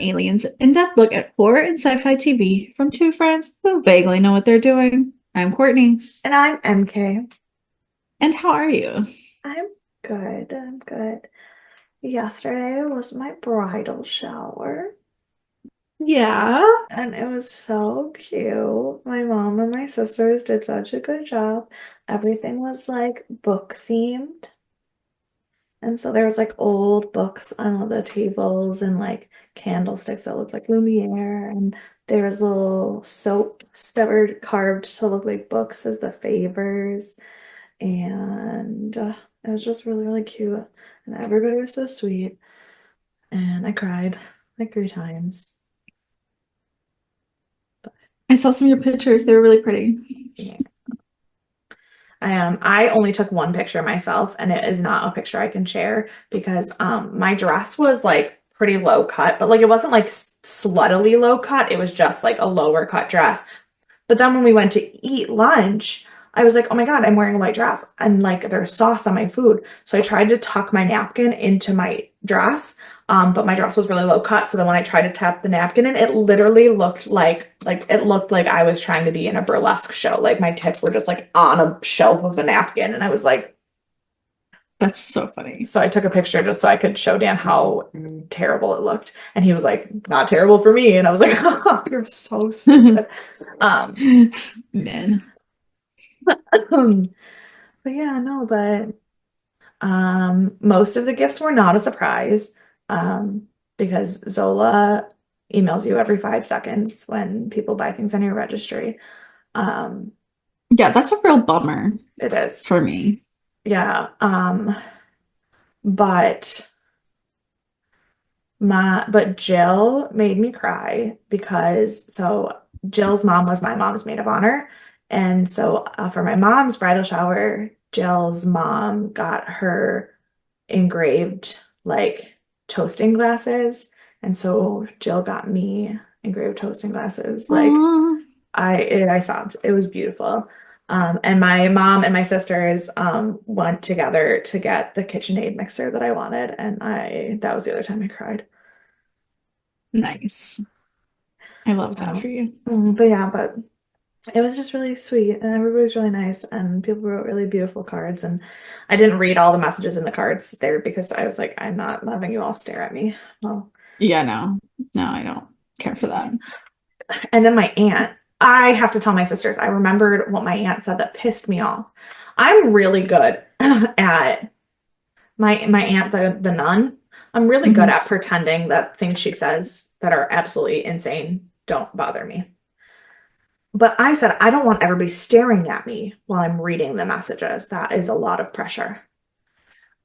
aliens, in-depth look at horror and sci-fi TV from two friends who vaguely know what they're doing. I'm Courtney. And I'm MK. And how are you? I'm good. I'm good. Yesterday was my bridal shower, Yeah. and it was so cute. My mom and my sisters did such a good job. Everything was like book themed. And so there was like old books on all the tables and like candlesticks that looked like Lumiere. And there was little soaps that were carved to look like books as the favors. And it was just really, really cute. And everybody was so sweet. And I cried like 3 times. I saw some of your pictures. They were really pretty. Yeah. I only took one picture myself, and it is not a picture I can share because my dress was like pretty low cut, but like it wasn't like sluttily low cut. It was just like a lower cut dress. But then when we went to eat lunch, I was like, oh my God, I'm wearing a white dress and like there's sauce on my food. So I tried to tuck my napkin into my dress, but my dress was really low cut. So then when I tried to tap the napkin in, it literally looked like I was trying to be in a burlesque show. Like my tits were just like on a shelf of a napkin. And I was like, That's so funny. so I took a picture just so I could show Dan how terrible it looked. And he was like, not terrible for me. And I was like, oh, you're so stupid. Man. But yeah, no, but most of the gifts were not a surprise. Because Zola emails you every 5 seconds when people buy things on your registry. Um, Yeah, that's a real bummer it is. for me. Yeah. But Jill made me cry because Jill's mom was my mom's maid of honor. And so for my mom's bridal shower, Jill's mom got her engraved like toasting glasses. And so Jill got me engraved toasting glasses. Like Aw. I sobbed. It was beautiful. And my mom and my sisters went together to get the KitchenAid mixer that I wanted, and that was the other time I cried. Nice. I love that for you. But it was just really sweet, and everybody was really nice, and people wrote really beautiful cards. And I didn't read all the messages in the cards there because I was like, I'm not letting you all stare at me. Well, Yeah, no. No, I don't care for that. and then my aunt, I have to tell my sisters, I remembered what my aunt said that pissed me off. I'm really good at my aunt, the nun. I'm really good at pretending that things she says that are absolutely insane don't bother me. But I said, I don't want everybody staring at me while I'm reading the messages. That is a lot of pressure.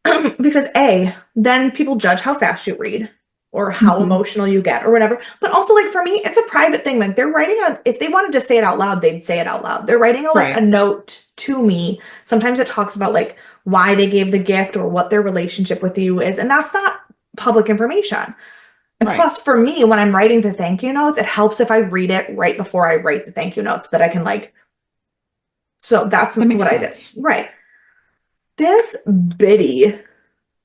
Because A, then people judge how fast you read or how emotional you get or whatever. But also, like, for me, it's a private thing. Like, they're writing if they wanted to say it out loud, they'd say it out loud. They're writing a note to me. Sometimes it talks about like why they gave the gift or what their relationship with you is. And that's not public information. And plus, for me, when I'm writing the thank you notes, it helps if I read it right before I write the thank you notes that I can like. So that's what I did. Right. This biddy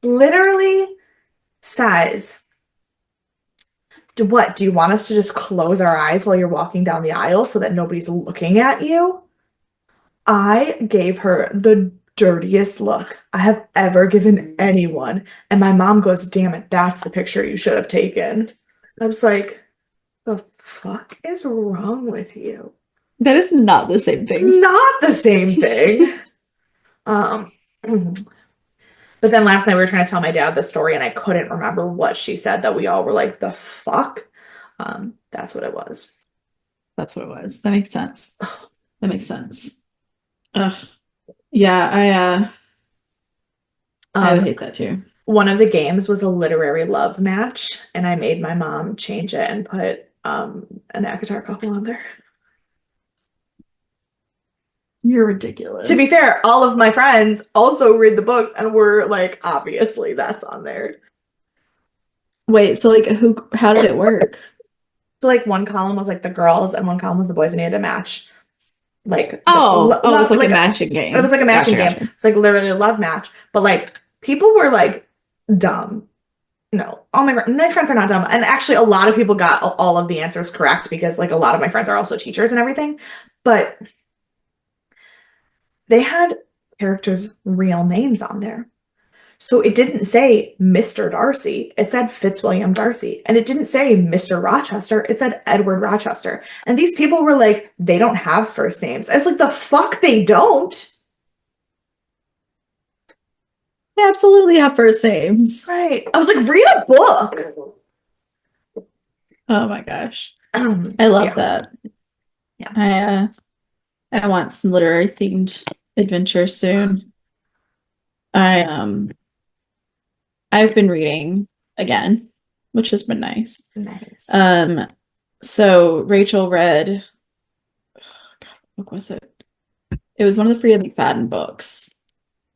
literally says, do you want us to just close our eyes while you're walking down the aisle so that nobody's looking at you? I gave her the dirtiest look I have ever given anyone. And my mom goes, damn it, that's the picture you should have taken. I was like, the fuck is wrong with you? That is not the same thing. Not the same thing. But then last night we were trying to tell my dad the story and I couldn't remember what she said that we all were like, the fuck? That's what it was. That's what it was. That makes sense. That makes sense. Ugh. Yeah, I would hate that too. One of the games was a literary love match, and I made my mom change it and put an ACOTAR couple on there. You're ridiculous. To be fair, all of my friends also read the books and were like, obviously that's on there. Wait, so like how did it work? So like one column was like the girls and one column was the boys, and you had to match. Like it was like a matching game. It was like a matching game. It's like literally a love match. But like people were like dumb. No, all my friends are not dumb. And actually, a lot of people got all of the answers correct because like a lot of my friends are also teachers and everything. But they had characters' real names on there. So it didn't say Mr. Darcy, it said Fitzwilliam Darcy. And it didn't say Mr. Rochester, it said Edward Rochester. And these people were like, they don't have first names. I was like, the fuck they don't. They absolutely have first names. Right. I was like, read a book. Oh my gosh. I love Yeah. that. Yeah. I want some literary themed adventures soon. I I've been reading again, which has been nice. Nice. So Rachel read, God, what book was it? It was one of the Frida McFadden books.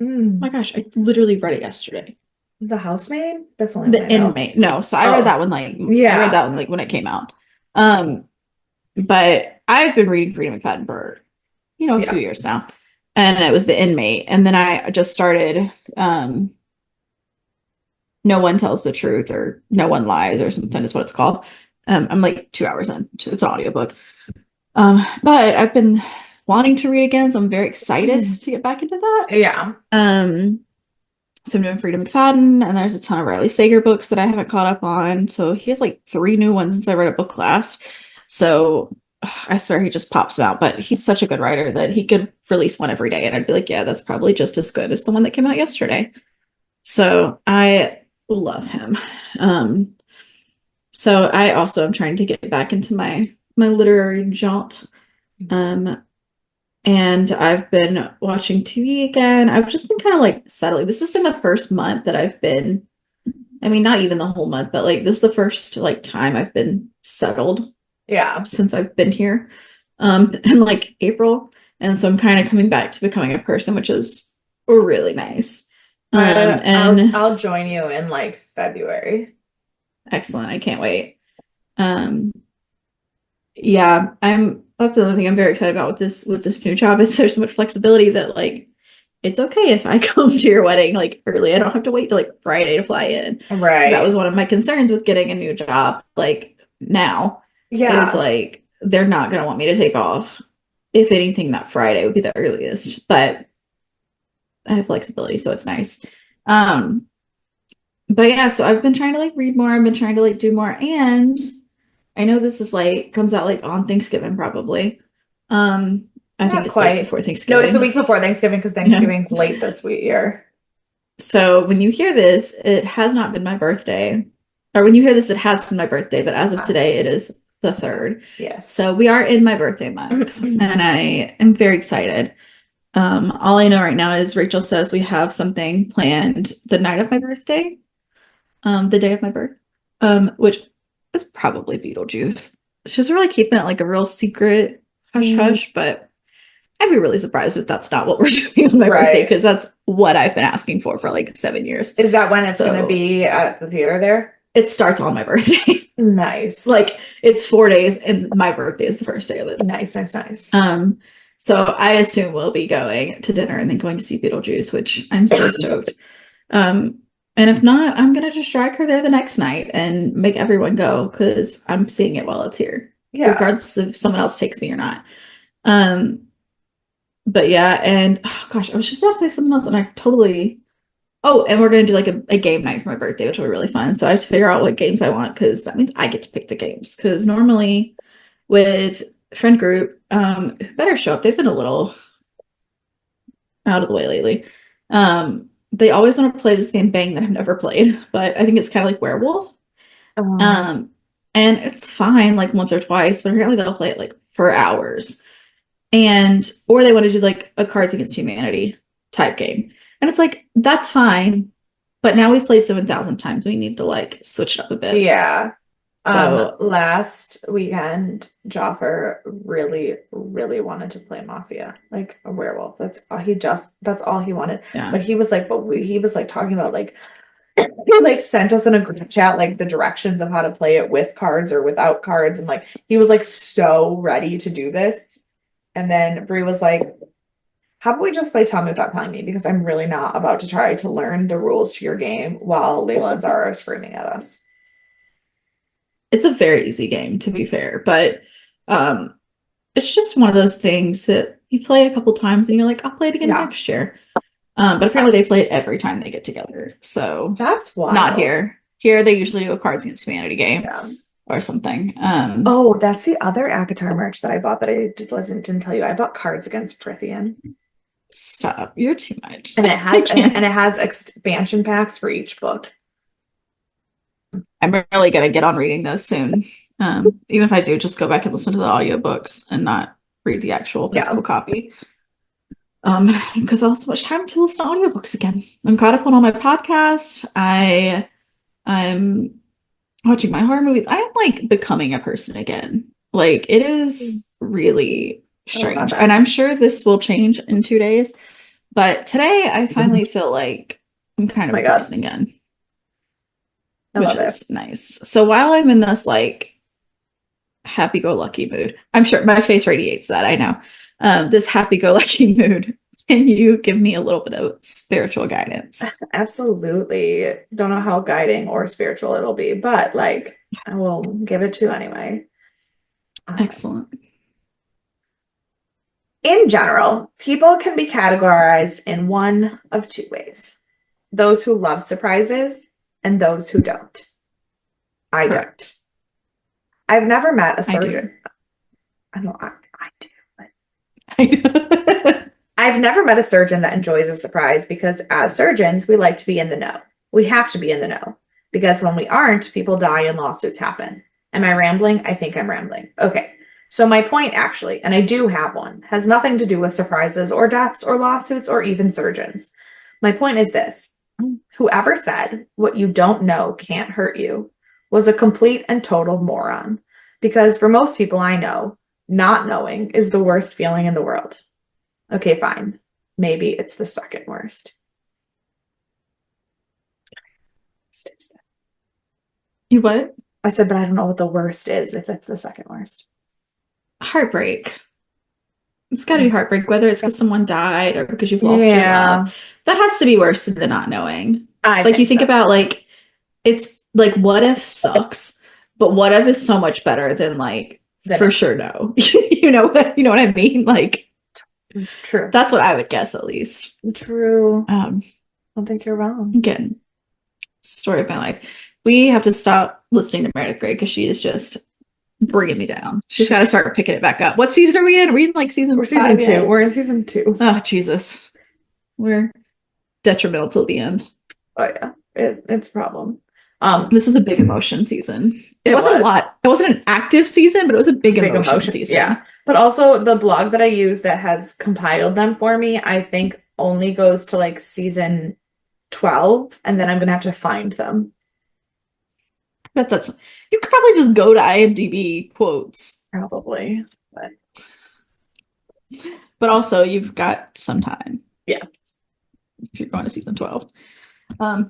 Oh my gosh, I literally read it yesterday. The Housemaid? That's the only one The I know. Inmate. No, so I read that one like Yeah. I read that one like when it came out. But I've been reading Frida McFadden for, a few years now. And it was The Inmate. And then I just started No One Tells the Truth or No One Lies or something is what it's called. I'm like 2 hours in. It's an audiobook. But I've been wanting to read again, so I'm very excited to get back into that. Yeah. So I'm doing Frida McFadden, and there's a ton of Riley Sager books that I haven't caught up on. So he has like 3 new ones since I read a book last. So I swear he just pops them out, but he's such a good writer that he could release one every day, and I'd be like, yeah, that's probably just as good as the one that came out yesterday. So I love him. So I also am trying to get back into my literary jaunt. And I've been watching TV again. I've just been kind of like settling. This has been the first month that I've been, I mean, not even the whole month, but like this is the first like time I've been settled. Yeah. Since I've been here. In like April. And so I'm kind of coming back to becoming a person, which is really nice. And I'll join you in like February. Excellent. I can't wait. Yeah, that's the other thing I'm very excited about with this new job is there's so much flexibility that like it's okay if I come to your wedding like early. I don't have to wait till like Friday to fly in. Right. That was one of my concerns with getting a new job like now. Yeah. Is like they're not gonna want me to take off. If anything, that Friday would be the earliest, but I have flexibility, so it's nice. But yeah, so I've been trying to like read more, I've been trying to like do more, and I know this is like comes out like on Thanksgiving probably. I think it's like before Thanksgiving. No, it's the week before Thanksgiving because Thanksgiving's late this year. So when you hear this, it has not been my birthday. Or when you hear this, it has been my birthday, but as of today, it is the 3rd. Yes. So we are in my birthday month, and I am very excited. All I know right now is Rachel says we have something planned the night of my birthday, the day of my birth, which is probably Beetlejuice. She's really keeping it like a real secret hush hush, but I'd be really surprised if that's not what we're doing on my birthday, because that's what I've been asking for like 7 years. Is that when it's going to be at the theater there? It starts on my birthday. Nice. Like it's 4 days and my birthday is the first day of it. Nice. So I assume we'll be going to dinner and then going to see Beetlejuice, which I'm so stoked. And if not, I'm gonna just drag her there the next night and make everyone go because I'm seeing it while it's here. Yeah. Regardless if someone else takes me or not. But yeah, and oh gosh, I was just about to say something else and I totally. Oh, and we're gonna do like a game night for my birthday, which will be really fun. So I have to figure out what games I want because that means I get to pick the games. Because normally with friend group, who better show up. They've been a little out of the way lately. They always want to play this game Bang that I've never played, but I think it's kind of like Werewolf. And it's fine like once or twice, but apparently they'll play it like for hours. Or they want to do like a Cards Against Humanity type game. And it's like, that's fine. But now we've played 7,000 times. We need to like switch it up a bit. Yeah. Last weekend, Joffer really, really wanted to play Mafia, like a werewolf. That's all he wanted. Yeah. But he was like, he was like talking about like, like sent us in a group chat like the directions of how to play it with cards or without cards, and like he was like so ready to do this. And then Brie was like, How about we just play Tell Me Without Telling Me? Because I'm really not about to try to learn the rules to your game while Layla and Zara are screaming at us. It's a very easy game, to be fair, but um, it's just one of those things that you play a couple times and you're like, I'll play it again Yeah, next year. But apparently they play it every time they get together. So that's not wild. here. Here they usually do a Cards Against Humanity game Yeah. or something. Oh, that's the other ACOTAR merch that I bought that didn't tell you. I bought Cards Against Prithian. Stop. You're too much. And it I has can't. expansion packs for each book. I'm really gonna get on reading those soon. Even if I do just go back and listen to the audiobooks and not read the actual Yeah. physical copy. Because I'll have so much time to listen to audiobooks again. I'm caught up on all my podcasts. I'm watching my horror movies. I'm like becoming a person again. Like it is really strange. And I'm sure this will change in 2 days. But today I finally feel like I'm kind Oh of my a God. person again, I which love it. is nice. So while I'm in this like happy-go-lucky mood, I'm sure my face radiates that, I know. This happy-go-lucky mood, can you give me a little bit of spiritual guidance? Absolutely. Don't know how guiding or spiritual it'll be, but like I will give it to you anyway. Excellent. In general, people can be categorized in one of two ways: those who love surprises and those who don't. I don't. Correct. I've never met a I do. surgeon. I know I do, but I do. I've never met a surgeon that enjoys a surprise because as surgeons, we like to be in the know. We have to be in the know because when we aren't, people die and lawsuits happen. Am I rambling? I think I'm rambling. Okay. So my point actually, and I do have one, has nothing to do with surprises or deaths or lawsuits or even surgeons. My point is this: whoever said what you don't know can't hurt you was a complete and total moron. Because for most people I know, not knowing is the worst feeling in the world. Okay, fine. Maybe it's the second worst. You what? I said, but I don't know what the worst is if it's the second worst. Heartbreak. It's got to be heartbreak, whether it's because someone died or because you've lost your Yeah, love. That has to be worse than not knowing. I Like you think think so. about like it's like what if sucks, but what if is so much better than like for sure no. You know what I mean? Like True. that's what I would guess at least. True. I Um, don't think you're wrong. Again, story of my life. We have to stop listening to Meredith Grey because she is just bringing me down. She's got to start picking it back up. What season are we in? Are we in like season We're season 5 two. yet? We're in season 2. Oh, Jesus. We're detrimental till the end. Oh yeah, it's a problem. This was a big emotion season. It It wasn't a was lot. It wasn't an active season, but it was a big big emotion emotion. season. Yeah, but also the blog that I use that has compiled them for me, I think only goes to like season 12, and then I'm gonna have to find them. But that's you could probably just go to IMDb quotes. Probably, But also you've got some time. Yeah. If you're going to season 12. Um,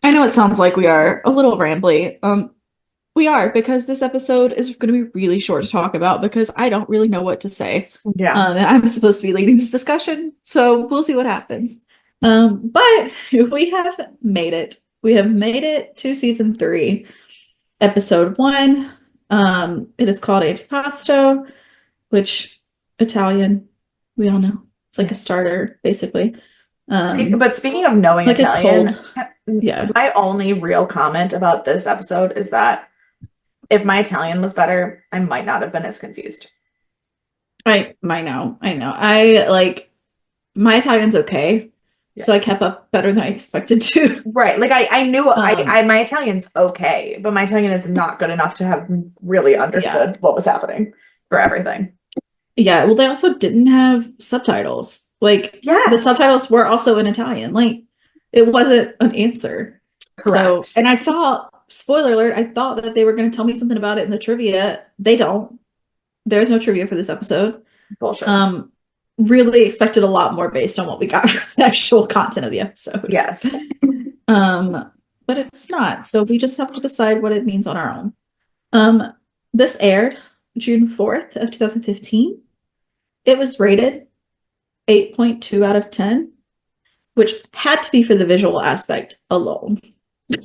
I know it sounds like we are a little rambly. We are because this episode is going to be really short to talk about because I don't really know what to say. Yeah. And I'm supposed to be leading this discussion, so we'll see what happens. But we have made it. We have made it to season 3, episode 1. It is called Antipasto, which Italian, we all know. It's like a starter, basically. But speaking of knowing like Italian, yeah. my only real comment about this episode is that if my Italian was better, I might not have been as confused. I know. I like my Italian's okay. Yeah. So I kept up better than I expected to. Right. Like I knew I my Italian's okay, but my Italian is not good enough to have really understood what was happening for everything. Yeah, well they also didn't have subtitles. Like the subtitles were also in Italian. Like it wasn't an answer. Correct. So, and I thought, spoiler alert, I thought that they were going to tell me something about it in the trivia. They don't. There's no trivia for this episode. Bullshit. Really expected a lot more based on what we got from the actual content of the episode. Yes. But it's not. So we just have to decide what it means on our own. This aired June 4th of 2015. It was rated 8.2 out of 10, which had to be for the visual aspect alone.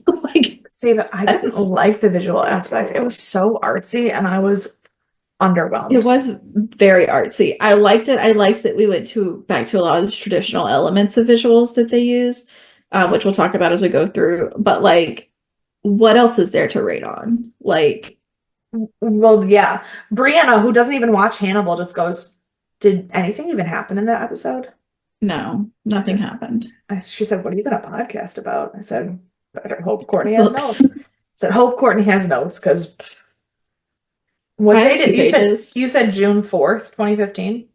Like, See, but I didn't like the visual aspect. It was so artsy, and I was underwhelmed. it was very artsy. I liked it. I liked that we went back to a lot of the traditional elements of visuals that they use, which we'll talk about as we go through. But like, what else is there to rate on? Like, Well, yeah. Brianna, who doesn't even watch Hannibal, just goes, "Did anything even happen in that episode?" no, nothing happened. She said, "What are you going to podcast about?" I said, "Better hope Courtney has Books. notes." I said, "Hope Courtney has notes," because what I day have 2 did you said? pages. You said June 4th, 2015.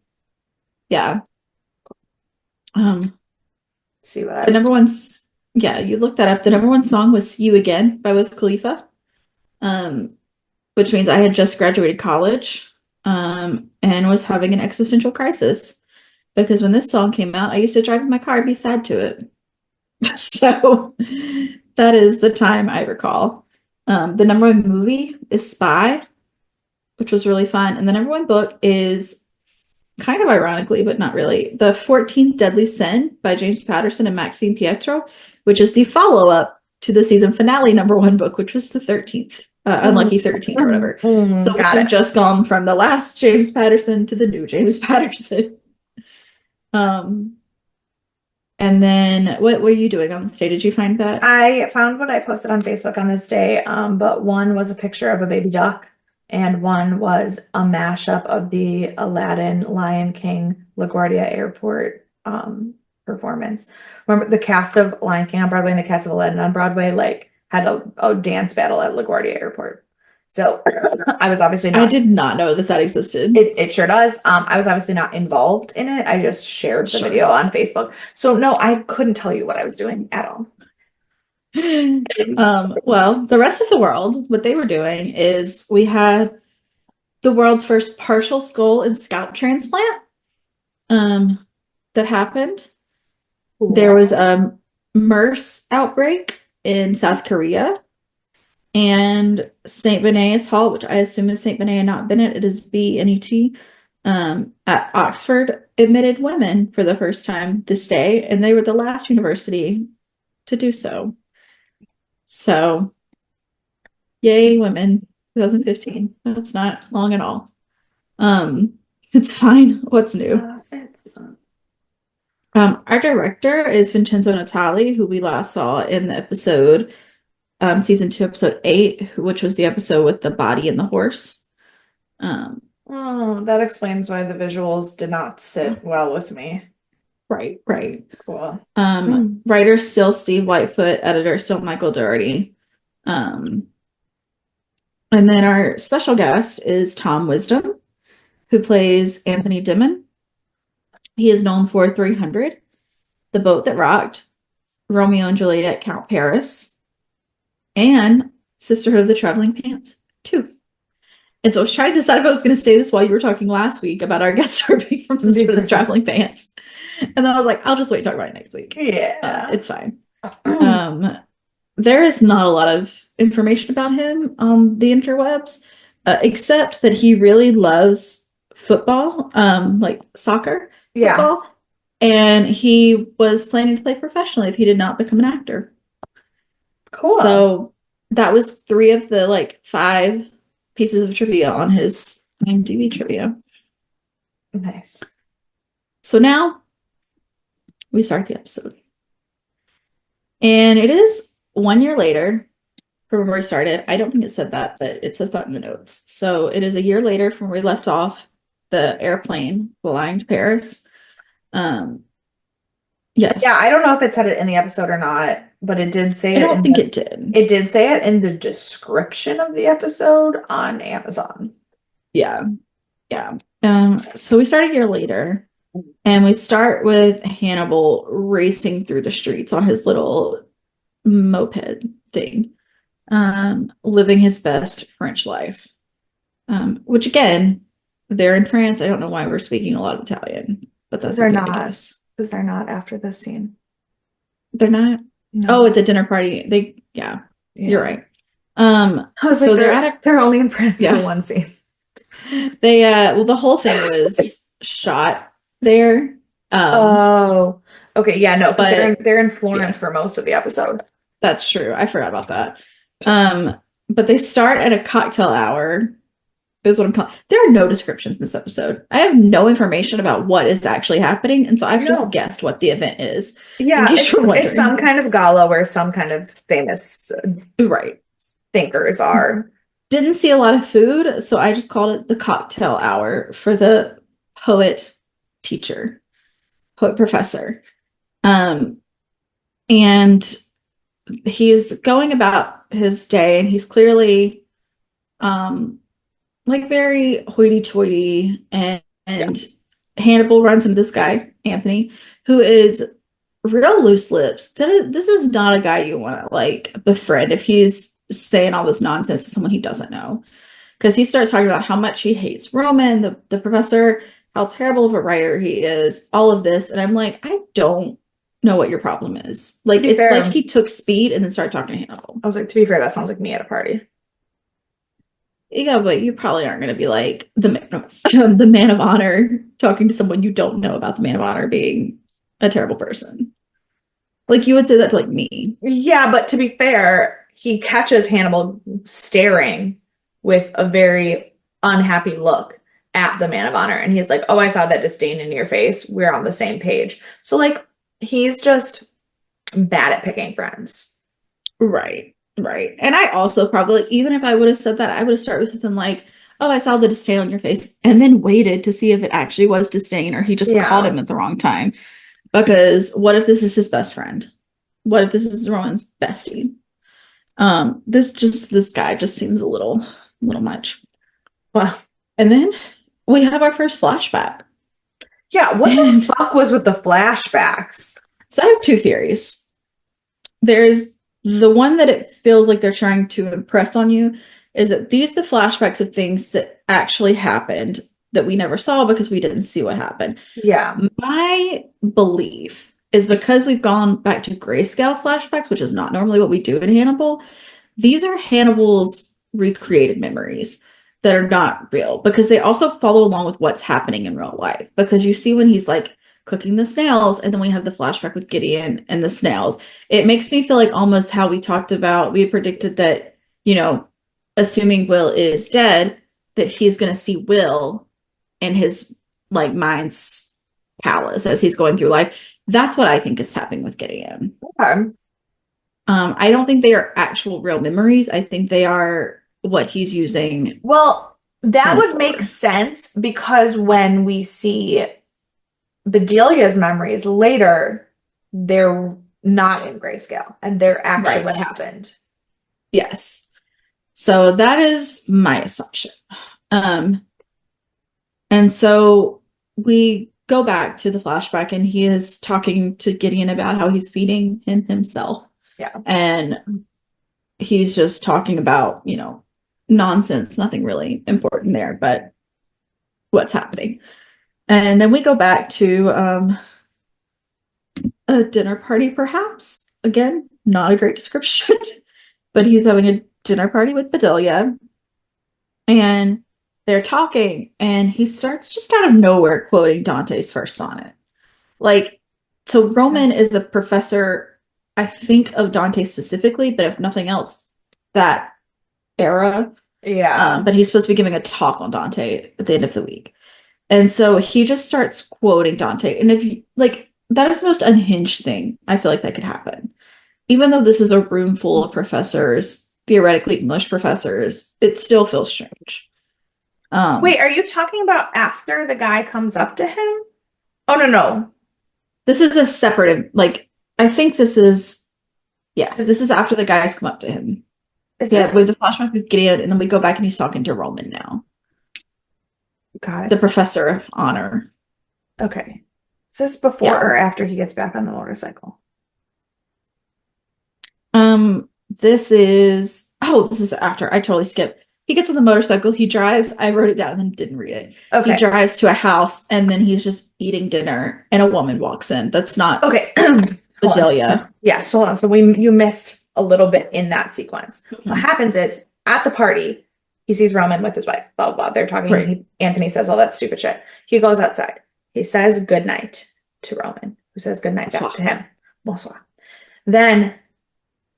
Yeah. See what I The was. number one's yeah, you looked that up. The number one song was "See You Again" by Wiz Khalifa, which means I had just graduated college, and was having an existential crisis because when this song came out, I used to drive in my car and be sad to it. So that is the time I recall. The number one movie is Spy, which was really fun, and the number one book is, kind of ironically, but not really, The 14th Deadly Sin by James Patterson and Maxine Pietro, which is the follow-up to the season finale number one book, which was the 13th, Unlucky 13 or whatever. So we have just gone from the last James Patterson to the new James Patterson. And then what were you doing on this day? Did you find that? I found what I posted on Facebook on this day, but one was a picture of a baby duck, and one was a mashup of the Aladdin, Lion King, LaGuardia Airport performance. Remember the cast of Lion King on Broadway and the cast of Aladdin on Broadway like had a dance battle at LaGuardia Airport. So I was obviously not. I did not know that existed. It sure does. I was obviously not involved in it. I just shared the video on Facebook. So no, I couldn't tell you what I was doing at all. Well, the rest of the world, what they were doing is we had the world's first partial skull and scalp transplant that happened. Cool. There was a MERS outbreak in South Korea, and St. Bene's Hall, which I assume is St. Benet and not Bennett, it is B-N-E-T, at Oxford, admitted women for the first time this day, and they were the last university to do so. So, yay, women, 2015. That's not long at all. It's fine. What's new? Our director is Vincenzo Natali, who we last saw in the episode, season 2, episode 8, which was the episode with the body and the horse. Oh, that explains why the visuals did not sit well with me. Right. Cool. Writer still Steve Whitefoot, editor still Michael Dougherty. And then our special guest is Tom Wisdom, who plays Anthony Dimon. He is known for 300, The Boat That Rocked, Romeo and Juliet, Count Paris, and Sisterhood of the Traveling Pants 2. And so I was trying to decide if I was going to say this while you were talking last week about our guest star being from Sisterhood of the Traveling Pants. And then I was like, I'll just wait and talk about it next week. Yeah. It's fine. There is not a lot of information about him on the interwebs, except that he really loves football, like soccer, football. And he was planning to play professionally if he did not become an actor. Cool. So that was 3 of the like 5 pieces of trivia on his IMDb trivia. Nice. So now we start the episode. And it is 1 year later from where we started. I don't think it said that, but it says that in the notes. So it is a year later from where we left off the airplane flying to Paris. Yes. Yeah, I don't know if it said it in the episode or not, but it did say it. I don't think it did. It did say it in the description of the episode on Amazon. Yeah. So we start a year later, and we start with Hannibal racing through the streets on his little moped thing, living his best French life. Which again, they're in France. I don't know why we're speaking a lot of Italian, but that's They're okay, not. I guess. Because they're not after this scene. They're not? No. Oh, at the dinner party. You're right. I was so like, they're only in France for one scene. They the whole thing was shot there. Um, Oh, okay. Yeah, no, because but they're in Florence yeah, for most of the episode. that's true. I forgot about that. But they start at a cocktail hour, is what I'm calling. There are no descriptions in this episode. I have no information about what is actually happening, and so I've just No. guessed what the event is, in Yeah, case you're it's some wondering. kind of gala where some kind of famous Right. thinkers are. Didn't see a lot of food, so I just called it the cocktail hour for the poet teacher, poet professor. Um, and he's going about his day, and he's clearly um like very hoity-toity, Yeah. and Hannibal runs into this guy, Anthony, who is real loose lips. This is not a guy you want to like befriend if he's saying all this nonsense to someone he doesn't know. Because he starts talking about how much he hates Roman, the professor, how terrible of a writer he is, all of this. And I'm like, I don't know what your problem is. To Like, be it's like fair, he took speed and then started talking to Hannibal. I was like, to be fair, that sounds like me at a party. Yeah, but you probably aren't going to be like the man of honor talking to someone you don't know about the man of honor being a terrible person. Like, you would say that to like me. Yeah, but to be fair, he catches Hannibal staring with a very unhappy look at the man of honor. And he's like, oh, I saw that disdain in your face. We're on the same page. So, like, he's just bad at picking friends. Right, right. And I also probably, even if I would have said that, I would have started with something like, oh, I saw the disdain on your face, and then waited to see if it actually was disdain or he just caught Yeah. him at the wrong time. Because what if this is his best friend? What if this is Rowan's bestie? This guy just seems a little much. Well, And then we have our first flashback. yeah, what the And fuck was with the flashbacks? so I have two theories. There's the one that it feels like they're trying to impress on you is that these are the flashbacks of things that actually happened that we never saw because we didn't see what happened. Yeah. My belief is because we've gone back to grayscale flashbacks, which is not normally what we do in Hannibal, these are Hannibal's recreated memories that are not real because they also follow along with what's happening in real life. Because you see when he's like cooking the snails, and then we have the flashback with Gideon and the snails. It makes me feel like almost how we talked about, we predicted that, assuming Will is dead, that he's going to see Will in his like mind's palace as he's going through life. That's what I think is happening with Gideon. Okay. I don't think they are actual real memories. I think they are what he's using Well, to that move would make forward. sense because when we see Bedelia's memories later, they're not in grayscale and they're actually what Right. happened. Yes. So that is my assumption. Um, and so we go back to the flashback, and he is talking to Gideon about how he's feeding him himself. Yeah. And he's just talking about, nonsense, nothing really important there, but what's happening. And then we go back to a dinner party, perhaps. Again, not a great description, but he's having a dinner party with Bedelia, and they're talking, and he starts just out of nowhere quoting Dante's first sonnet. Like, so Roman is a professor, I think, of Dante specifically, but if nothing else, that era. Yeah. But he's supposed to be giving a talk on Dante at the end of the week. And so he just starts quoting Dante. And if you like, that is the most unhinged thing I feel like that could happen. Even though this is a room full of professors, theoretically English professors, it still feels strange. Wait, are you talking about after the guy comes up to him? Oh, no, no. This is a separate, like, I think this is, yes, this is after the guys come up to him. Is Yeah, this we have the flashback with Gideon, and then we go back and he's talking to Roman now, God? the professor of honor. Okay. Is this before Yeah. or after he gets back on the motorcycle? This is after. I totally skipped. He gets on the motorcycle, he drives. I wrote it down and then didn't read it. He Okay. drives to a house, and then he's just eating dinner, and a woman walks in. That's not Okay. Hold on. Bedelia. So hold on. So you missed a little bit in that sequence. What happens is at the party, he sees Roman with his wife, blah, blah, blah. They're talking. Right. Anthony says all that stupid shit. He goes outside. He says good night. to Roman, who says goodnight back Bonsoir. to him. Bonsoir. Then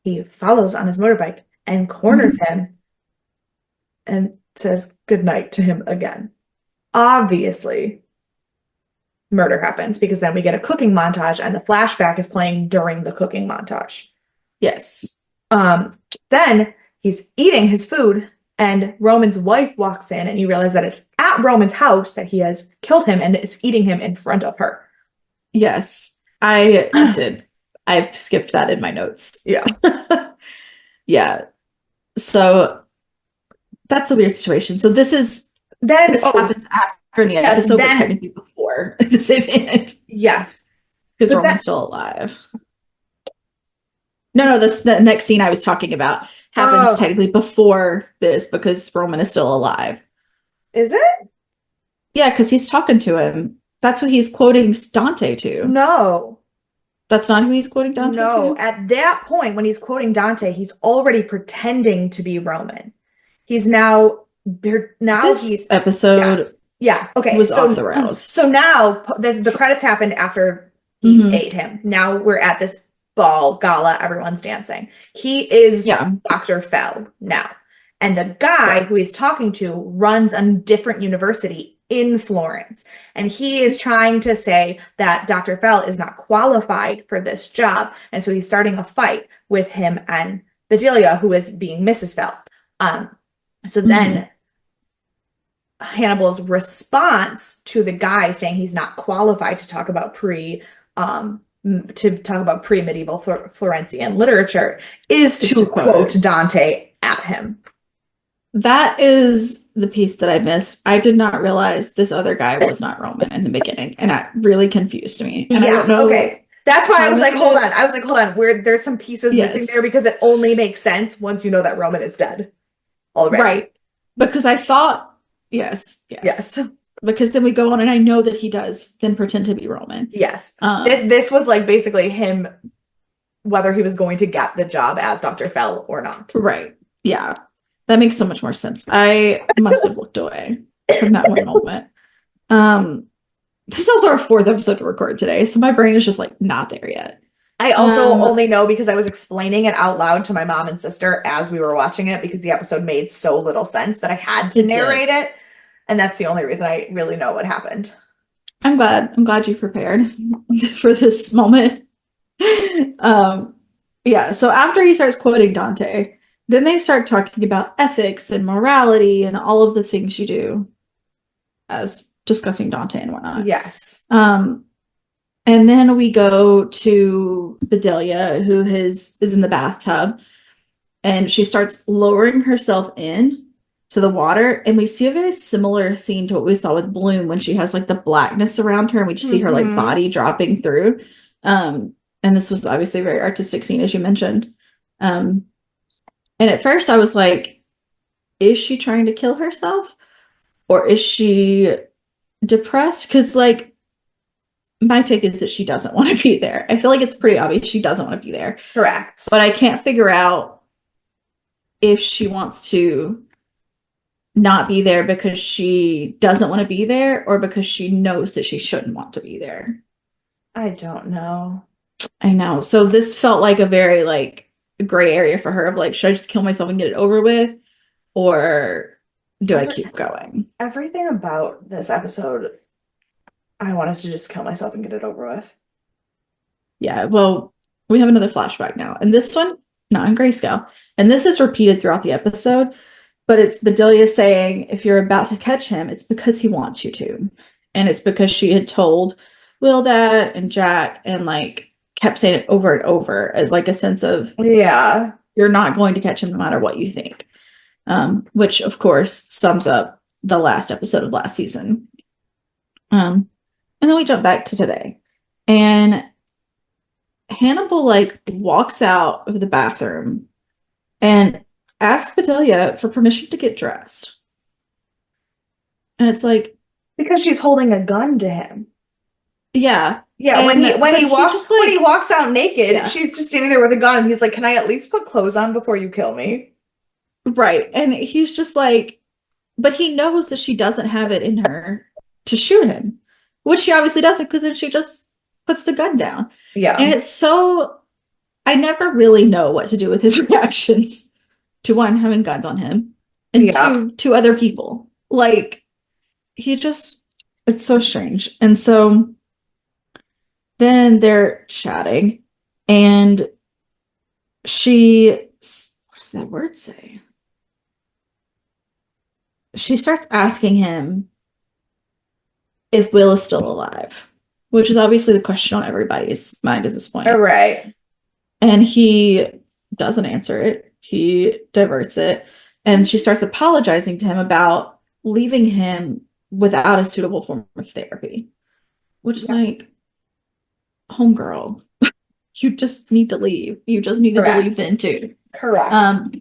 he follows on his motorbike and corners him and says goodnight to him again. Obviously, murder happens because then we get a cooking montage and the flashback is playing during the cooking montage. Yes. Then he's eating his food and Roman's wife walks in and you realize that it's at Roman's house that he has killed him and is eating him in front of her. Yes, I did. I skipped that in my notes. Yeah. Yeah. So that's a weird situation. So this happens after the episode, but technically before the same event. Yes. Because Roman's still alive. No, the next scene I was talking about happens technically before this because Roman is still alive. Is it? Yeah, because he's talking to him. That's what he's quoting Dante to. No. That's not who he's quoting Dante to? No. At that point, when he's quoting Dante, he's already pretending to be Roman. He's now this episode was off the rails. So now the credits happened after he ate him. Now we're at this ball gala, everyone's dancing. He is Dr. Fell now. And the guy who he's talking to runs a different university in Florence. And he is trying to say that Dr. Fell is not qualified for this job. And so he's starting a fight with him and Bedelia, who is being Mrs. Fell. So then Hannibal's response to the guy saying he's not qualified to talk about pre-medieval Florentian literature is to quote Dante at him. That is the piece that I missed. I did not realize this other guy was not Roman in the beginning, and that really confused me. And yes, okay. That's why I was like, hold on. There's some pieces missing there because it only makes sense once you know that Roman is dead already. Right. Because I thought, yes. Because then we go on and I know that he does then pretend to be Roman. Yes. This was like basically him, whether he was going to get the job as Dr. Fell or not. Right. Yeah. That makes so much more sense. I must have looked away from that one moment. This is also our 4th episode to record today, so my brain is just like not there yet. I also only know because I was explaining it out loud to my mom and sister as we were watching it because the episode made so little sense that I had to narrate it. And that's the only reason I really know what happened. I'm glad you prepared for this moment. Yeah, so after he starts quoting Dante, then they start talking about ethics and morality and all of the things you do as discussing Dante and whatnot. Yes. And then we go to Bedelia, who is in the bathtub, and she starts lowering herself in to the water, and we see a very similar scene to what we saw with Bloom when she has like the blackness around her, and we just see her like body dropping through. And this was obviously a very artistic scene, as you mentioned. And at first I was like, is she trying to kill herself? Or is she depressed? Because like, my take is that she doesn't want to be there. I feel like it's pretty obvious she doesn't want to be there. Correct. But I can't figure out if she wants to not be there because she doesn't want to be there or because she knows that she shouldn't want to be there. I don't know. I know. So this felt like a very like gray area for her of like, should I just kill myself and get it over with? Or do I keep going? Everything about this episode, I wanted to just kill myself and get it over with. Yeah, well, we have another flashback now. And this one, not in grayscale. And this is repeated throughout the episode. But it's Bedelia saying, if you're about to catch him, it's because he wants you to. And it's because she had told Will that and Jack and like kept saying it over and over as like a sense of, yeah, you're not going to catch him no matter what you think. Which of course sums up the last episode of last season. And then we jump back to today. And Hannibal like walks out of the bathroom and asks Bedelia for permission to get dressed. And it's like, because she's holding a gun to him. Yeah. Yeah, when he walks out naked, she's just standing there with a gun and he's like, "Can I at least put clothes on before you kill me?" Right. And he's just like, but he knows that she doesn't have it in her to shoot him, which she obviously doesn't, because then she just puts the gun down. Yeah. And it's so, I never really know what to do with his reactions to one, having guns on him, and Yeah. two, to other people. Like, he just, it's so strange. And so then they're chatting, and she, what does that word say? She starts asking him if Will is still alive, which is obviously the question on everybody's mind at this All point. right. And he doesn't answer it. He diverts it. And she starts apologizing to him about leaving him without a suitable form of therapy, which is Yeah. like, homegirl, you just need to leave. You just needed to leave Correct. then too. Correct.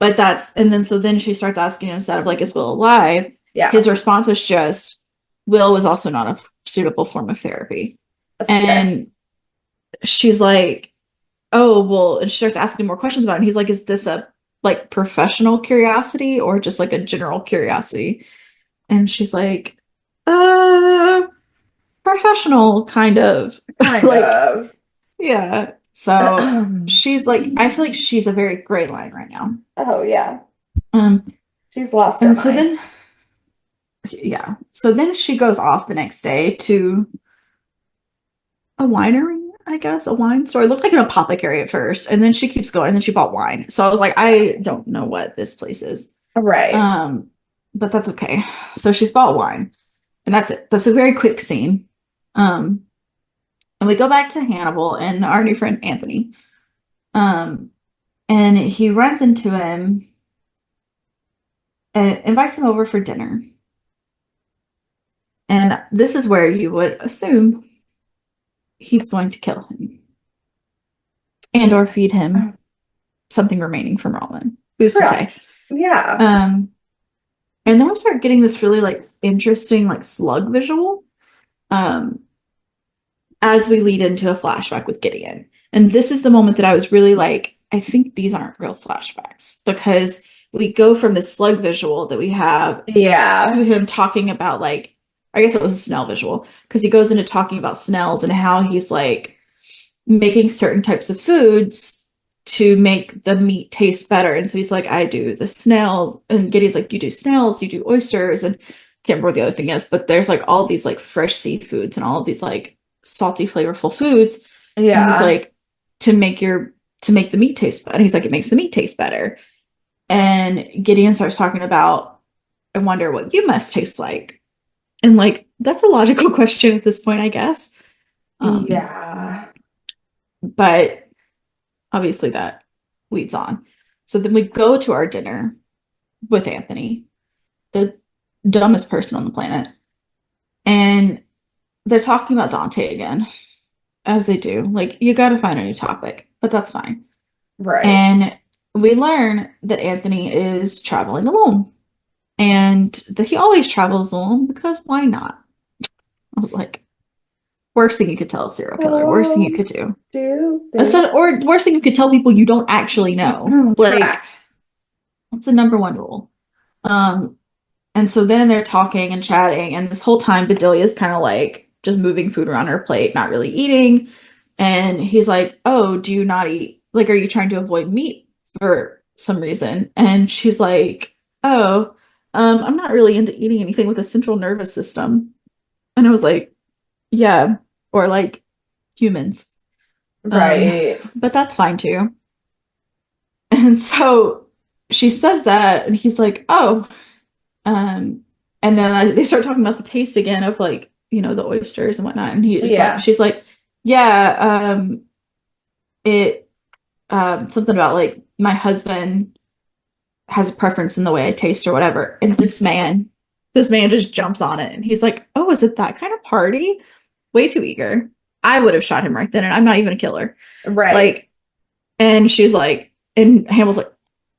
But that's, and then so then she starts asking him, instead of like, is Will alive? Yeah. His response is just, Will was also not a suitable form of therapy. And she's like, oh, well, and she starts asking more questions about it. And he's like, is this a like professional curiosity or just like a general curiosity? And she's like, uh, professional kind of. Kind Like, of. yeah. So she's like, I feel like she's a very gray line right now. Oh yeah. Um, She's lost her and so mind. then, yeah. So then she goes off the next day to a winery, I guess, a wine store. It looked like an apothecary at first, and then she keeps going, and then she bought wine. So I was like, I don't know what this place is. Right. But that's okay. So she's bought wine, and that's it. That's a very quick scene. Um, and we go back to Hannibal and our new friend Anthony. Um, and he runs into him and invites him over for dinner. And this is where you would assume he's going to kill him and or feed him something remaining from ramen. Who's to say? Yeah. And then we start getting this really like interesting like slug visual as we lead into a flashback with Gideon. And this is the moment that I was really like, I think these aren't real flashbacks, because we go from the slug visual that we have Yeah. to him talking about like, I guess it was a Snell visual, because he goes into talking about Snells and how he's like making certain types of foods to make the meat taste better. And so he's like, I do the snails, and Gideon's like, you do snails, you do oysters, and can't remember what the other thing is, but there's like all these like fresh seafoods and all of these like salty, flavorful foods. Yeah. And he's like, to make the meat taste better. And he's like, it makes the meat taste better. And Gideon starts talking about, I wonder what you must taste like. And like, that's a logical question at this point, I guess. Yeah. But obviously that leads on. So then we go to our dinner with Anthony, the dumbest person on the planet. And they're talking about Dante again, as they do. Like, you got to find a new topic, but that's fine. Right. And we learn that Anthony is traveling alone, and that he always travels alone because why not? I was like, worst thing you could tell a serial killer, worst thing you could do. Or worst thing you could tell people you don't actually know. Like, that's the number one rule. And so then they're talking and chatting, and this whole time Bedelia's kind of like just moving food around her plate, not really eating. And he's like, oh, do you not eat? Like, are you trying to avoid meat for some reason? And she's like, oh, I'm not really into eating anything with a central nervous system. And I was like, yeah, or like humans. Right. But that's fine too. And so she says that, and he's like, oh, and then they start talking about the taste again of like, the oysters and whatnot. And she's like, yeah, it, something about like my husband has a preference in the way I taste or whatever. And this man just jumps on it, and he's like, oh, is it that kind of party? Way too eager. I would have shot him right then, and I'm not even a killer. Right. Like, and she's like, and Hamill's like,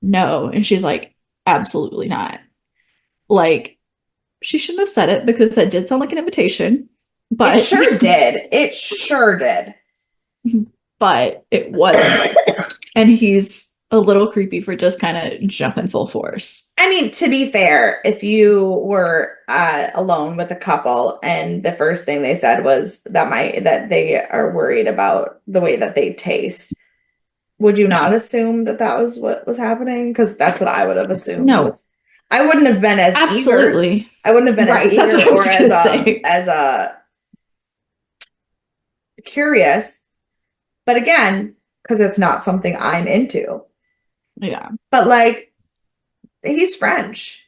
no. And she's like, absolutely not. Like, she shouldn't have said it, because that did sound like an invitation. But it sure did. It sure did. But it wasn't. And he's a little creepy for just kind of jumping full force. I mean, to be fair, if you were alone with a couple and the first thing they said was that they are worried about the way that they taste, would you not Yeah. assume that that was what was happening? Because that's what I would have assumed No, was. I wouldn't have been as eager. absolutely. I wouldn't have been as Right. That's eager what I or was gonna say. as curious. But again, because it's not something I'm into. Yeah. But like, he's French.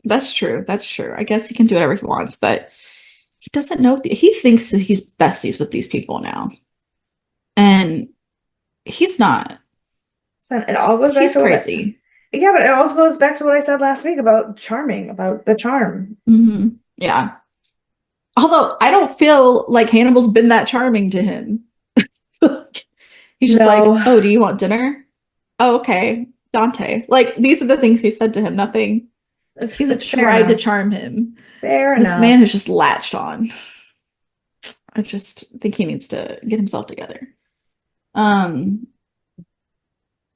That's true. That's true. I guess he can do whatever he wants, but he doesn't know. He thinks that he's besties with these people now, and he's not. So it all goes back He's to crazy. yeah, but it also goes back to what I said last week about charming, about the charm. Yeah. Although I don't feel like Hannibal's been that charming to him. He's just No, like, "Oh, do you want dinner? Oh, okay, Dante." Like these are the things he said to him. Nothing. He hasn't fair tried to enough. charm him. Fair This enough. man has just latched on. I just think he needs to get himself together. Um,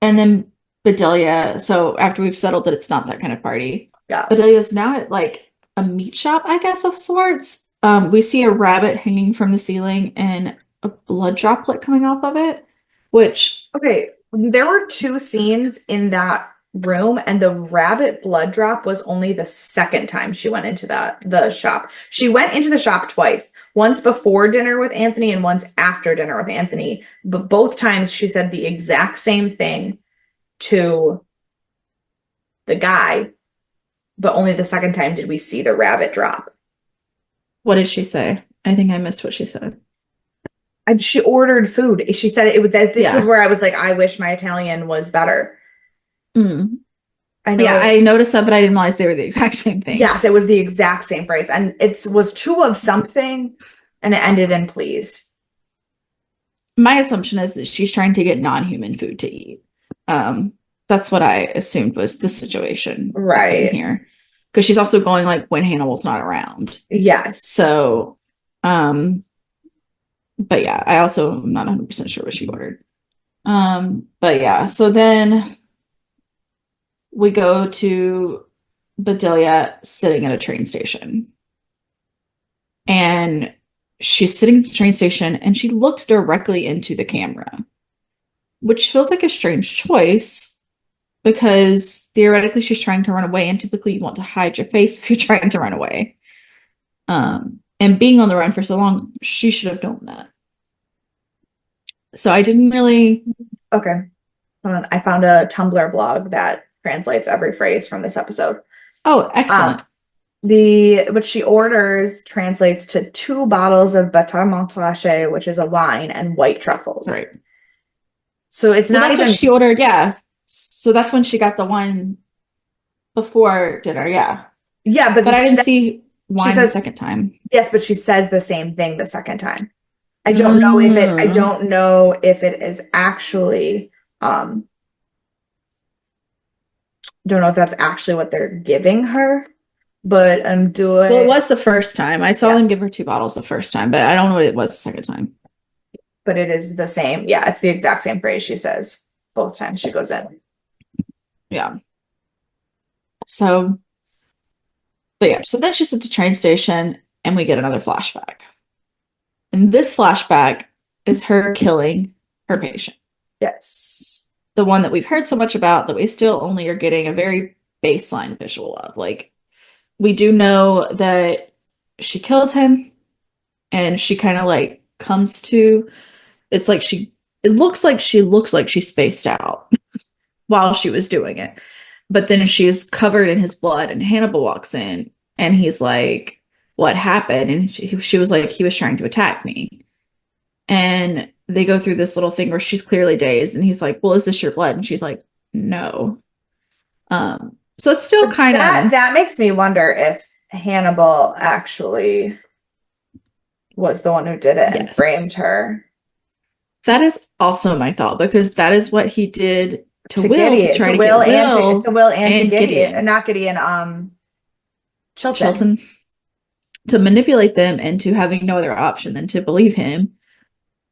and then Bedelia. So after we've settled that it's not that kind of party, Yeah. Bedelia's now at like a meat shop, I guess, of sorts. We see a rabbit hanging from the ceiling and a blood droplet coming off of it, which Okay. There were two scenes in that room, and the rabbit blood drop was only the second time she went into the shop. She went into the shop twice, once before dinner with Anthony and once after dinner with Anthony. But both times she said the exact same thing to the guy, but only the second time did we see the rabbit drop. what did she say? I think I missed what she said. And she ordered food. She said it was that this was Yeah. where I was like, I wish my Italian was better. Mm. I Yeah, know. I noticed that, but I didn't realize they were the exact same thing. Yes, it was the exact same phrase. And it was two of something and it ended in please. My assumption is that she's trying to get non-human food to eat. That's what I assumed was the situation happening Right. here. Because she's also going like when Hannibal's not around. Yes. So, but yeah, I also am not 100% sure what she ordered. But yeah, so then we go to Bedelia sitting at a train station. And she's sitting at the train station and she looks directly into the camera, which feels like a strange choice because theoretically she's trying to run away, and typically you want to hide your face if you're trying to run away. And being on the run for so long, she should have known that. So I didn't really. Okay. Hold on. I found a Tumblr blog that translates every phrase from this episode. Oh, excellent. The what she orders translates to 2 bottles of Better Montrachet, which is a wine, and white truffles. Right. So it's Well, not that's even what she ordered. Yeah. So that's when she got the wine before dinner. Yeah. yeah, But I didn't says, see wine the says second time. yes, but she says the same thing the second time. I don't know if it is actually don't know if that's actually what they're giving her, but I'm doing Well, it was the first time. I saw Yeah. them give her 2 bottles the first time, but I don't know what it was the second time. but it is the same. Yeah, it's the exact same phrase she says both times she goes in. Yeah. So, but yeah, so then she's at the train station and we get another flashback. And this flashback is her killing her patient. Yes. The one that we've heard so much about that we still only are getting a very baseline visual of. Like, we do know that she killed him and she kind of like comes to, it's like it looks like she spaced out while she was doing it. But then she's covered in his blood and Hannibal walks in and he's like, "What happened?" And she was like, "He was trying to attack me." And they go through this little thing where she's clearly dazed and he's like, "Well, is this your blood?" And she's like, "No." So it's still kind of that makes me wonder if Hannibal actually was the one who did it and yes. framed her. That is also my thought because that is what he did to Will Gideon, to try to to Will get Will to Will and to Gideon, Gideon. not Gideon, Chilton. To manipulate them into having no other option than to believe him.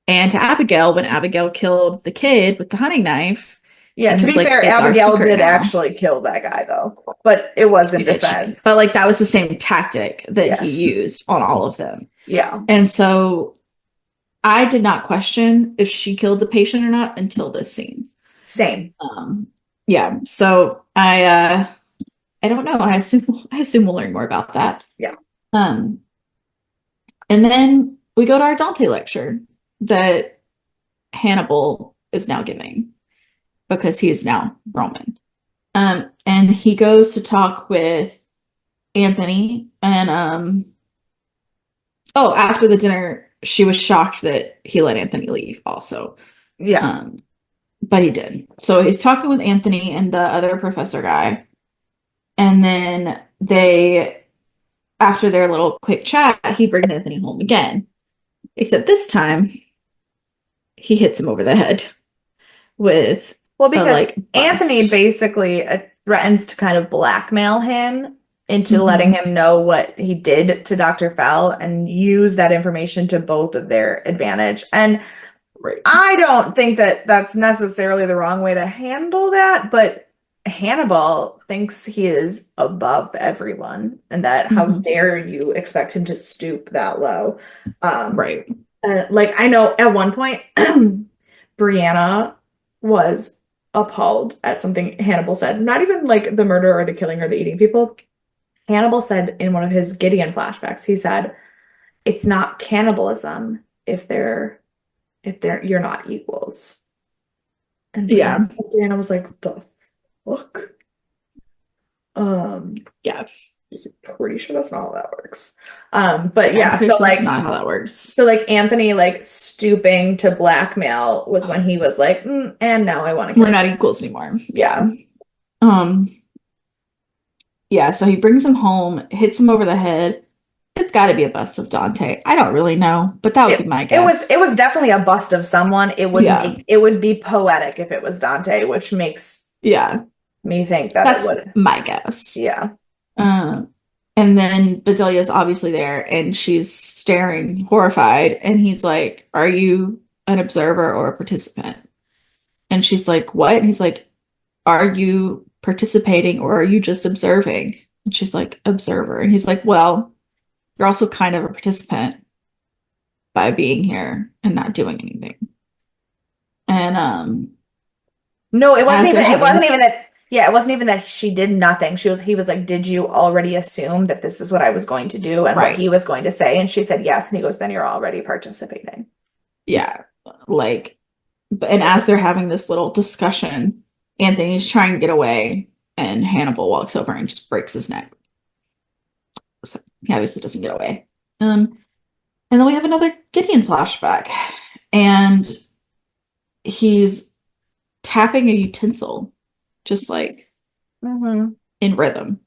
And to Abigail, when Abigail killed the kid with the hunting knife, Yeah, And to he was be like, fair, it's our Abigail secret did now. actually kill that guy though, but it was in She did. defense. But like that was the same tactic that he Yes. used on all of them. Yeah. And so I did not question if she killed the patient or not until this scene. Same. Yeah. So I don't know. I assume we'll learn more about that. Yeah. Um, and then we go to our Dante lecture that Hannibal is now giving because he is now Roman. And he goes to talk with Anthony and oh, after the dinner, she was shocked that he let Anthony leave also. Yeah. But he did. So he's talking with Anthony and the other professor guy. And then after their little quick chat, he brings Anthony home again. Except this time, he hits him over the head with Well, a because like Anthony bust. basically threatens to kind of blackmail him into letting Mhm. him know what he did to Dr. Fell and use that information to both of their advantage. And Right. I don't think that that's necessarily the wrong way to handle that, but Hannibal thinks he is above everyone and that how Mhm. dare you expect him to stoop that low. Um, Right. like I know at one point Brianna was appalled at something Hannibal said. Not even like the murder or the killing or the eating people. Hannibal said in one of his Gideon flashbacks, he said, "It's not cannibalism if they're you're not equals." And Yeah. Brianna was like, "The fuck?" Um, Yeah. she's pretty sure that's not how that works. But I'm yeah, pretty so sure that's like not how that works. so like Anthony like stooping to blackmail was when he was like, and now I want to We're kill not you. equals anymore. Yeah. Yeah. Um, yeah, so he brings him home, hits him over the head. It's got to be a bust of Dante. I don't really know, but that would be my It was guess. it was definitely a bust of someone. Yeah. It would be poetic if it was Dante, which makes Yeah. me think that it That's would. my guess. Yeah. Um, and then Bedelia's obviously there and she's staring horrified. And he's like, are you an observer or a participant? And she's like, what? And he's like, are you participating or are you just observing? And she's like, observer. And he's like, well, you're also kind of a participant by being here and not doing anything. And No, as they're it having wasn't even this, that yeah, it wasn't even that she did nothing. He was like, "Did you already assume that this is what I was going to do and what right. he was going to say?" And she said, "Yes." And he goes, "Then you're already participating." Yeah. Like, and as they're having this little discussion, Anthony's trying to get away and Hannibal walks over and just breaks his neck. So he obviously doesn't get away. And then we have another Gideon flashback. And he's tapping a utensil, just like Mm-hmm. in rhythm.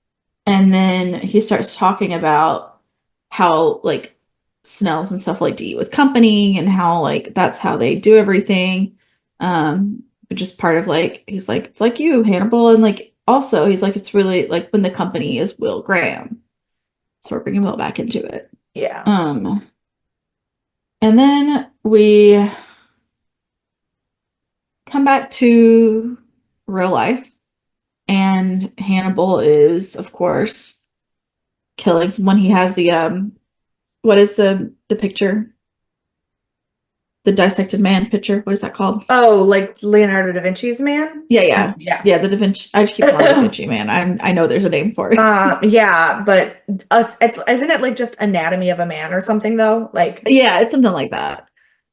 And then he starts talking about how like Snells and stuff like to eat with company and how like that's how they do everything. But just part of like he's like, it's like you, Hannibal, and like also he's like, it's really like when the company is Will Graham. So we're bringing Will back into it. Yeah. Um, and then we come back to real life, and Hannibal is, of course, killing someone. He has the what is the picture? The dissected man picture. What is that called? Oh, like Leonardo da Vinci's man? Yeah, yeah. Yeah. Yeah, the Da Vinci. I just keep calling it Da Vinci man. I know there's a name for it. Yeah, but it's isn't it like just Anatomy of a Man or something though? Like, Yeah, it's something like that.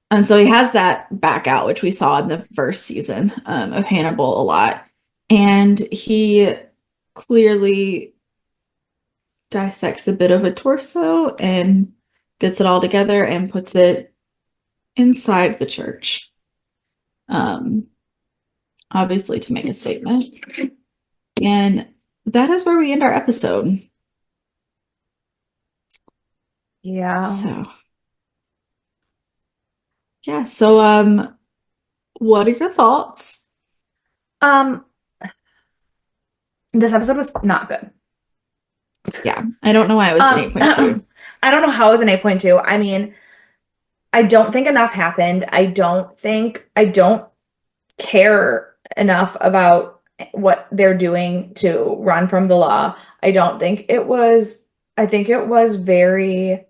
And so he has that back out, which we saw in the first season of Hannibal a lot. And he clearly dissects a bit of a torso and gets it all together and puts it inside the church. Um, obviously to make a statement. And that is where we end our episode. yeah. So yeah, so what are your thoughts? Um, this episode was not good. Yeah, I don't know why it was an 8.2. I don't know how it was an 8.2. I mean, I don't think enough happened. I don't care enough about what they're doing to run from the law. I don't think it was, I think it was very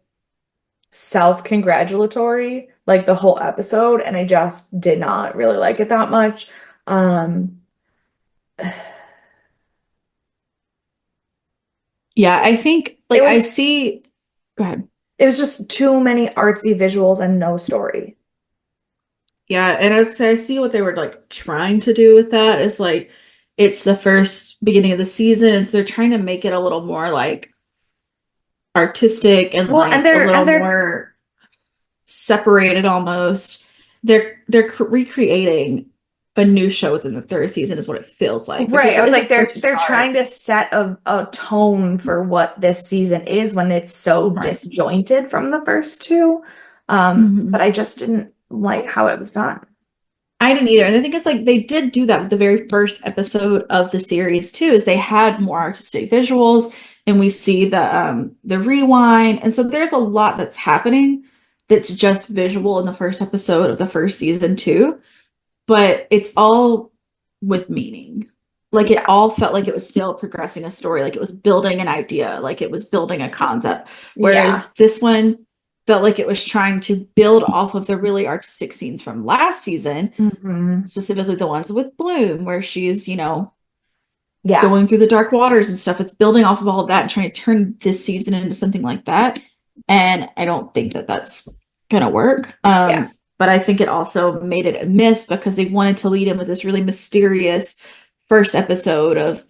self-congratulatory, like the whole episode, and I just did not really like it that much. Um, Yeah, I think it like I was see. Go ahead. it was just too many artsy visuals and no story. Yeah, and I see what they were like trying to do with that is like it's the first beginning of the season, and so they're trying to make it a little more like artistic and Well, and like a little they're more separated almost. They're recreating a new show within the third season is what it feels like because right. I it was is a like, fresh they're trying start. to set a tone for what this season is when it's so Right. disjointed from the first two. But Mhm. I just didn't like how it was done. I didn't either. And I think it's like they did do that with the very first episode of the series too, is they had more artistic visuals and we see the rewind. And so there's a lot that's happening that's just visual in the first episode of the first season too, but it's all with meaning. Like it Yeah. all felt like it was still progressing a story, like it was building an idea, like it was building a concept. Yeah. Whereas this one felt like it was trying to build off of the really artistic scenes from last season, Hmm. specifically the ones with Bloom, where she's, Yeah. going through the dark waters and stuff. It's building off of all of that and trying to turn this season into something like that. And I don't think that that's going to work. Yeah. But I think it also made it a miss because they wanted to lead in with this really mysterious first episode of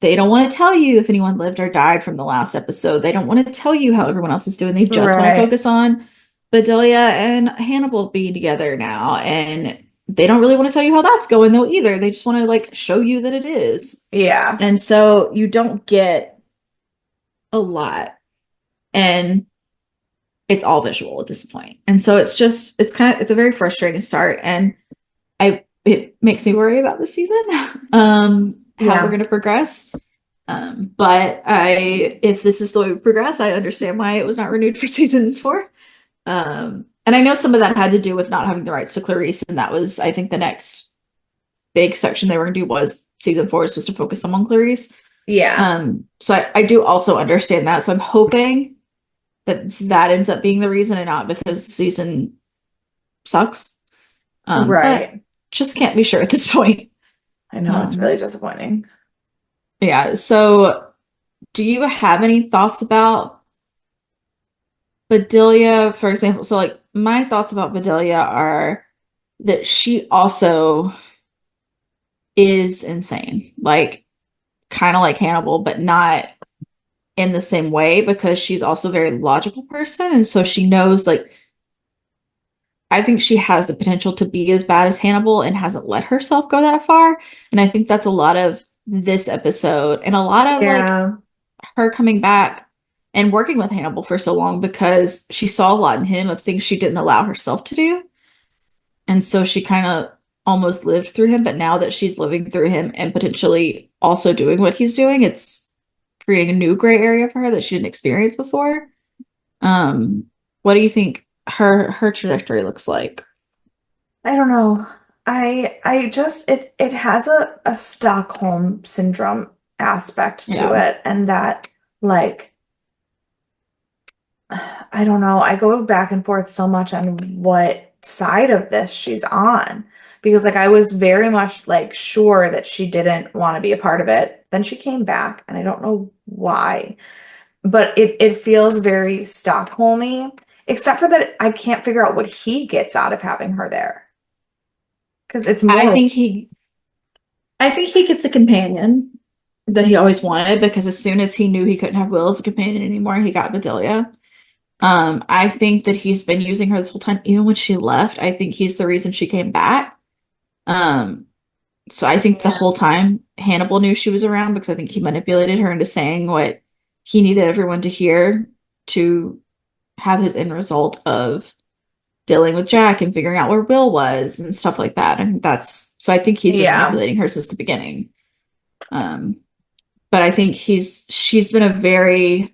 they don't want to tell you if anyone lived or died from the last episode. They don't want to tell you how everyone else is doing. They just want to Right. focus on Bedelia and Hannibal being together now. And they don't really want to tell you how that's going though either. They just want to like show you that it is. Yeah. And so you don't get a lot. And it's all visual at this point. And so it's a very frustrating start. And it makes me worry about the season, how we're Yeah. gonna progress. But if this is the way we progress, I understand why it was not renewed for season 4. And I know some of that had to do with not having the rights to Clarice, and that was, I think, the next big section they were gonna do was season 4 is supposed to focus on Clarice. Yeah. So I do also understand that. So I'm hoping that that ends up being the reason and not because the season sucks. But Right. just can't be sure at this point. I know it's really Um, disappointing. yeah. So do you have any thoughts about Bedelia, for example? So like my thoughts about Bedelia are that she also is insane. Like kind of like Hannibal, but not in the same way because she's also a very logical person. And so she knows like I think she has the potential to be as bad as Hannibal and hasn't let herself go that far. And I think that's a lot of this episode and a lot of like Yeah. her coming back and working with Hannibal for so long because she saw a lot in him of things she didn't allow herself to do. And so she kind of almost lived through him. But now that she's living through him and potentially also doing what he's doing, it's creating a new gray area for her that she didn't experience before. Um, what do you think her trajectory looks like? I don't know. I just it has a Stockholm syndrome aspect to Yeah. it, and that like I don't know. I go back and forth so much on what side of this she's on because like I was very much like sure that she didn't want to be a part of it. Then she came back and I don't know why. But it feels very Stockholmy, except for that I can't figure out what he gets out of having her there. Because it's I more think he I think he gets a companion that he always wanted because as soon as he knew he couldn't have Will as a companion anymore, he got Bedelia. I think that he's been using her this whole time, even when she left. I think he's the reason she came back. Um, so I think the yeah. whole time Hannibal knew she was around because I think he manipulated her into saying what he needed everyone to hear to have his end result of dealing with Jack and figuring out where Will was and stuff like that. And that's so I think he's been Yeah. manipulating her since the beginning. Um, but I think she's been a very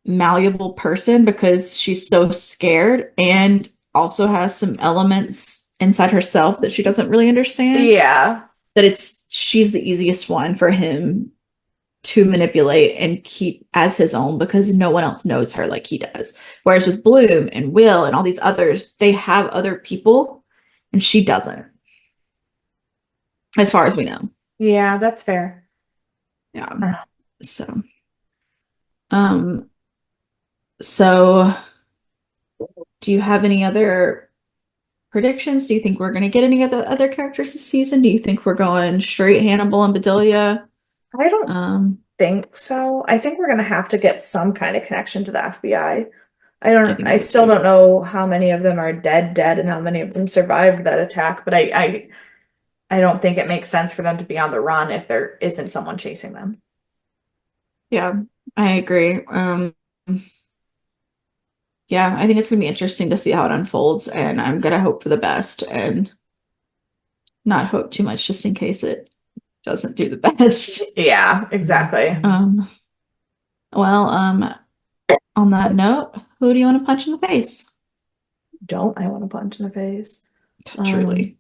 malleable person because she's so scared and also has some elements. inside herself that she doesn't really understand. Yeah. That she's the easiest one for him to manipulate and keep as his own because no one else knows her like he does. Whereas with Bloom and Will and all these others, they have other people and she doesn't, as far as we know. Yeah, that's fair. Yeah. So, um, so do you have any other predictions? Do you think we're going to get any of the other characters this season? Do you think we're going straight Hannibal and Bedelia? I don't Um, think so. I think we're gonna have to get some kind of connection to the FBI. I think I so still too. don't know how many of them are dead, and how many of them survived that attack, but I don't think it makes sense for them to be on the run if there isn't someone chasing them. Yeah, I agree. Yeah, I think it's gonna be interesting to see how it unfolds, and I'm gonna hope for the best and not hope too much just in case it doesn't do the best. Yeah, exactly. Um, well, on that note, who do you want to punch in the face? Don't I want to punch in the face? Um, Truly.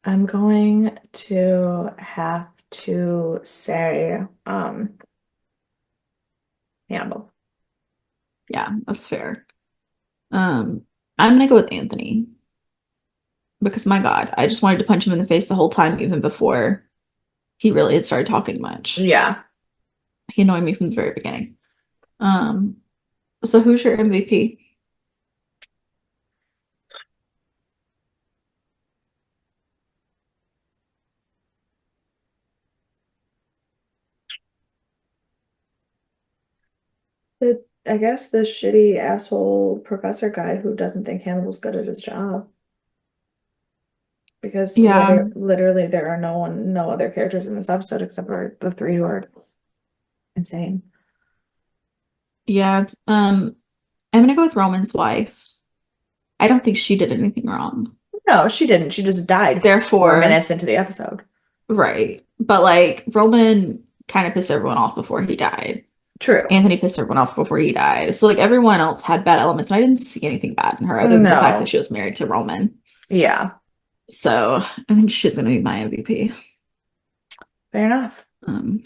I'm going to have to say, Hannibal. Yeah, that's fair. Um, I'm gonna go with Anthony because my God, I just wanted to punch him in the face the whole time, even before he really had started talking much. Yeah. He annoyed me from the very beginning. Um, so who's your MVP? I guess the shitty asshole professor guy who doesn't think Hannibal's good at his job. Because Yeah, literally there are no other characters in this episode except for the three who are insane. yeah. I'm gonna go with Roman's wife. I don't think she did anything wrong. No, she didn't. She just died 4 minutes Therefore, into the episode. right. But like Roman kind of pissed everyone off before he died. True. Anthony pissed everyone off before he died. So like everyone else had bad elements, and I didn't see anything bad in her other than the fact that No. she was married to Roman. Yeah. So I think she's gonna be my MVP. Fair enough. Um,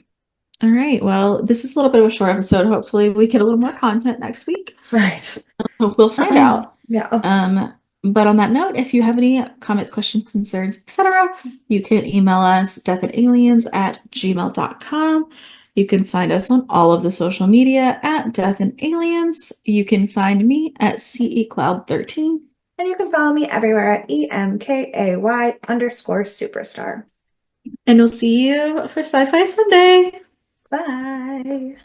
all right. Well, this is a little bit of a short episode. Hopefully we get a little more content next week. Right. We'll find out. Yeah. Um, but on that note, if you have any comments, questions, concerns, etc., you can email us deathandaliens@gmail.com. You can find us on all of the social media at Death and Aliens. You can find me at CECloud13. And you can follow me everywhere at EMKAY_superstar. And we'll see you for Sci-Fi Sunday. Bye.